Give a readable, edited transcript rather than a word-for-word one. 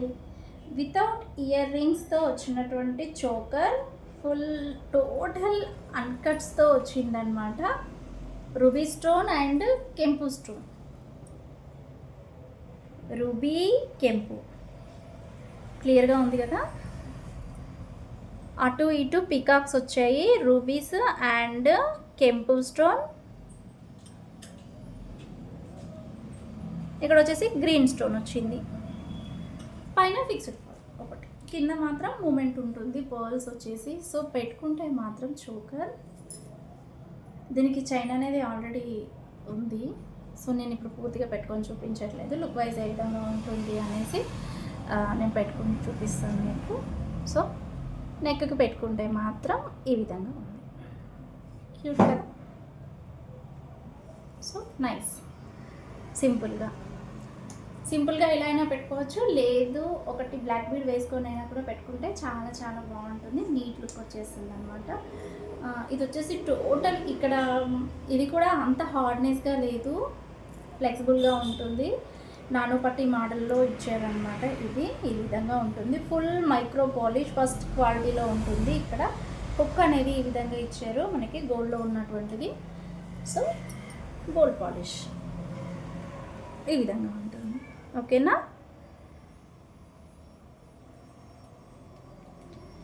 Hi. Without year రింగ్స్తో వచ్చినటువంటి choker full total అన్కట్స్తో వచ్చిందనమాట. Ruby stone and కెంపు స్టోన్, రూబీ కెంపు క్లియర్గా ఉంది కదా. అటు ఇటు పికాక్స్ వచ్చాయి, రూబీస్ అండ్ కెంపు స్టోన్. ఇక్కడ వచ్చేసి గ్రీన్ స్టోన్ వచ్చింది. పైన ఫిక్స్డ్ ఒకటి, కింద మాత్రం మూమెంట్ ఉంటుంది పర్ల్స్ వచ్చేసి. సో పెట్టుకుంటే మాత్రం చోకర్. దీనికి చైన్ అనేది ఆల్రెడీ ఉంది. సో నేను ఇప్పుడు పూర్తిగా పెట్టుకొని చూపించట్లేదు, లుక్ వైజ్ ఏ విధంగా ఉంటుంది అనేసి నేను పెట్టుకుని చూపిస్తాను మీకు. సో నెక్కి పెట్టుకుంటే మాత్రం ఈ విధంగా ఉంది, క్యూట్ కదా. So nice. సింపుల్గా ఎలా అయినా పెట్టుకోవచ్చు, లేదు ఒకటి బ్లాక్ బీడ్ వేసుకొని అయినా కూడా పెట్టుకుంటే చాలా చాలా బాగుంటుంది, నీట్ లుక్ వచ్చేస్తుంది అనమాట. ఇది వచ్చేసి టోటల్ ఇక్కడ ఇది కూడా అంత హార్డ్నెస్గా లేదు, ఫ్లెక్సిబుల్గా ఉంటుంది. నానో పట్టి మోడల్లో ఇచ్చారనమాట. ఇది ఈ విధంగా ఉంటుంది, ఫుల్ మైక్రో పాలిష్ ఫస్ట్ క్వాలిటీలో ఉంటుంది. ఇక్కడ హుక్ అనేది ఈ విధంగా ఇచ్చారు మనకి, గోల్డ్లో ఉన్నటువంటిది. సో గోల్డ్ పాలిష్ ఈ విధంగా ఉంటుంది, ఓకేనా.